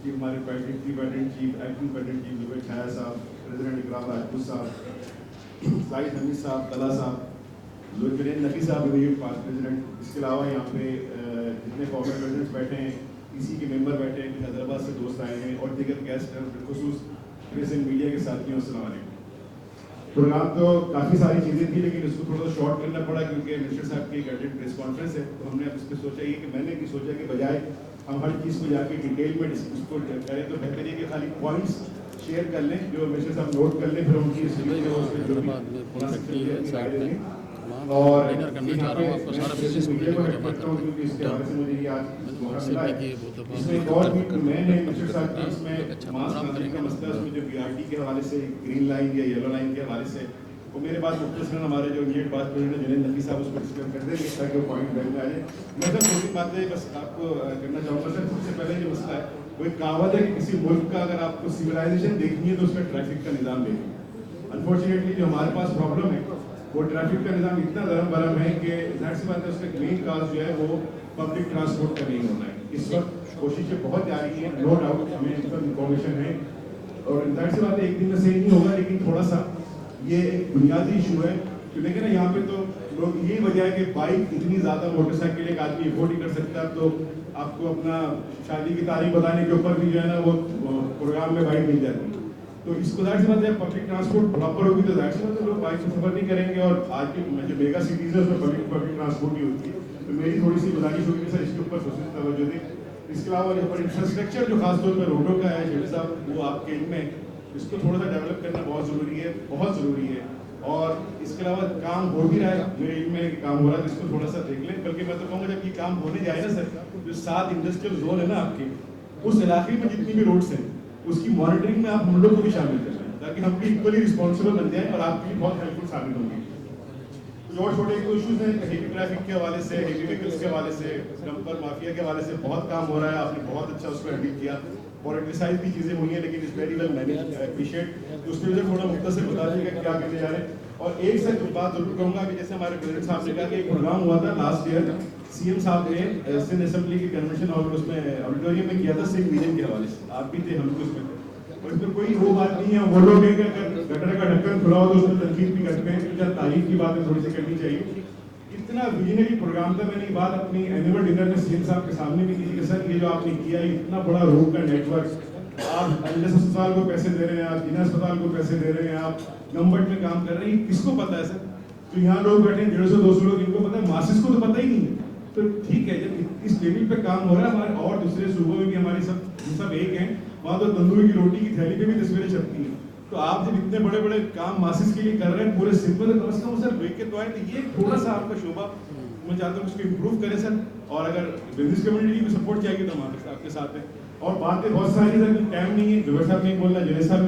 Chief ہمارے پیڈنٹ chief acting پیڈنٹ chief زبیر چھایا صاحب، پریزیڈنٹ اکرام راجپوت صاحب، زاہد حمید صاحب، طلحہ صاحب، جنید نقی صاحب بھی پاس پریزیڈنٹ، اس کے علاوہ یہاں پہ جتنے فارمر پریزیڈنٹس بیٹھے ہیں، پی سی کے ممبر بیٹھے ہیں، کچھ حیدرآباد سے دوست آئے ہیں اور دیگر گیسٹ ہیں، بالخصوص پریس اینڈ میڈیا کے ساتھیوں، السلام علیکم۔ پروگرام تو کافی ساری چیزیں تھیں لیکن اس کو تھوڑا سا شارٹ کرنا پڑا کیونکہ منسٹر صاحب کی ایک ارجنٹ پریس کانفرنس ہے، تو ہم نے اب اس پہ سوچا یہ کہ میں نے بھی سوچا کہ بجائے ہم ہر چیز کو جا کے ڈیٹیل میں اس کو کریں تو بہتر یہ کہ خالی پوائنٹس شیئر کر لیں جو منسٹر صاحب نوٹ کر لیں، پھر ان کی اور یہاں پہ سوشل میڈیا کو ہیڈ کرتا ہوں کیونکہ اس کے حوالے سے مجھے یہ آج موقع ملا ہے۔ اس میں ایک اور بھی میں نے منسٹر صاحب کی اس میں ماسک نازلی کا مسئلہ، اس میں جو بی آر ٹی کے حوالے سے گرین لائن یا یلو لائن کے حوالے سے وہ میرے بعد مختصراً ہمارے جو انڈیٹ بات پریزیڈنٹ جنید نقی صاحب اس کو ڈسکس کر دیں گے تاکہ وہ پوائنٹ بیک میں آ جائے۔ میں سب چھوٹی باتیں بس آپ کو کرنا چاہوں گا سر۔ سب سے پہلے جو مسئلہ ہے وہ ایک کہاوت ہے کہ کسی ملک کا اگر آپ کو سویلائزیشن دیکھنی ہے تو اس کا ٹریفک کا نظام دیکھیں۔ انفارچونیٹلی جو ہمارے پاس پرابلم ہے وہ ٹریفک کا نظام اتنا درم برم ہے کہ ظاہر سی بات ہے اس کا مین کاز جو ہے وہ پبلک ٹرانسپورٹ کا نہیں ہونا ہے۔ اس وقت کوششیں بہت جاری ہیں، نو ڈاؤٹ ہمیں اس پر انفارمیشن ہے اور ظاہر سی بات ہے ایک دن میں صحیح نہیں ہوگا لیکن تھوڑا سا یہ ایک بنیادی ایشو ہے کہ دیکھیں نا یہاں پہ تو لوگ یہی وجہ ہے کہ بائک اتنی زیادہ موٹر سائیکل ایک آدمی افورڈ نہیں کر سکتا، تو آپ کو اپنا شادی کی تاریخ بتانے کے اوپر بھی جو ہے نا وہ پروگرام میں بائک مل جاتی ہے۔ تو اس کو ظاہر سی بات ہے پبلک ٹرانسپورٹ پراپر ہوگی تو ظاہر سی بات ہے لوگ بائک سے سفر نہیں کریں گے، اور آج کی جو میگا سٹیز ہے اس میں پبلک ٹرانسپورٹ ہی ہوتی ہے۔ تو میری تھوڑی سی گزارش ہوگی کہ سر اس کے اوپر خصوصی توجہ دیں۔ اس کے علاوہ جو انفراسٹرکچر جو خاص طور پر روڈوں کا ہے شیخ صاحب وہ آپ کے علم میں اس کو تھوڑا سا ڈیولپ کرنا بہت ضروری ہے، بہت ضروری ہے۔ اور اس کے علاوہ کام ہو بھی رہا ہے، میرے علم میں کام ہو رہا ہے تو اس کو تھوڑا سا دیکھ لیں۔ بلکہ میں تو کہوں گا جب یہ کام ہونے جائے نا سر، جو 7 انڈسٹریل زون ہے نا آپ کے، اس علاقے میں جتنی بھی روڈس ہیں اس کی مانیٹرنگ میں آپ ہم لوگ کو بھی شامل کر لیں تاکہ ہم بھی ایکولی رسپانسبل بن جائیں اور آپ کی بھی بہت ہیلپ فل ثابت ہوں گی۔ جو اور چھوٹے ایشوز ہیں ہیوی ٹریفک کے حوالے سے، ہیوی وہیکلس کے حوالے سے، ڈمپر مافیا کے حوالے سے بہت کام ہو رہا ہے، آپ نے بہت اچھا اس کو ہینڈل کیا، پولیٹیسائز بھی چیزیں ہوئی ہیں لیکن اس ویری ویل مینیج، اپریشیٹ۔ اس پہ تھوڑا مختصر بتا دیجیے گا کیا کرنے جا رہے ہیں۔ اور ایک سر بات ضرور کہوں گا کہ جیسے ہمارے پریزیڈنٹ صاحب نے کہا کہ ایک پروگرام ہوا تھا لاسٹ ایئر، سی ایم صاحب نے سندھ اسمبلی کی کنونشن ہال اس میں آڈیٹوریم میں کیا تھا سندھ ویژن کے حوالے سے، آپ بھی تھے، ہم بھی اس میں تھے، اور اس میں کوئی وہ بات نہیں ہے، وہ لوگ ہیں کہ اگر گٹر کا ڈھکن کھلا ہو تو اس میں تنقید بھی کرتے ہیں، کیا تعریف کی باتیں تھوڑی سی کرنی چاہیے۔ اتنا ویژنری پروگرام تھا، میں نے یہ بات اپنی اینیول ڈنر میں سی ایم صاحب کے سامنے بھی کی تھی کہ سر یہ جو آپ نے کیا ہے اتنا بڑا روڈ کا نیٹ ورک، آپ ایلس اسپتال کو پیسے دے رہے ہیں، آپ جنا اسپتال کو پیسے دے رہے ہیں، آپ گمبٹ میں کام کر رہے ہیں، کس کو پتا ہے سر؟ تو یہاں لوگ بیٹھے ہیں 150-200 لوگ، ان کو پتا ہے، ماسس کو تو پتا ہی نہیں ہے۔ تو ٹھیک ہے جب اس لیول پہ کام ہو رہا ہے، ہمارے اور دوسرے صوبوں میں بھی ہماری سب ایک ہیں، وہاں تو تندور کی روٹی کی تھیلی پہ بھی تصویریں چھپتی ہیں۔ تو آپ جب اتنے بڑے بڑے کام ماسس کے لیے کر رہے ہیں پورے سمپل، کم از کم سر دیکھ کے تو آئے تو یہ تھوڑا سا آپ کا شعبہ میں چاہتا ہوں اس کو امپروو کریں سر، اور اگر بزنس کمیونٹی کی بھی سپورٹ چاہیے تو ہم آپ کے ساتھ ہیں۔ اور باتیں بہت ساری سر، ٹائم نہیں ہے، زبیر صاحب نہیں بولنا، جنید صاحب نہیں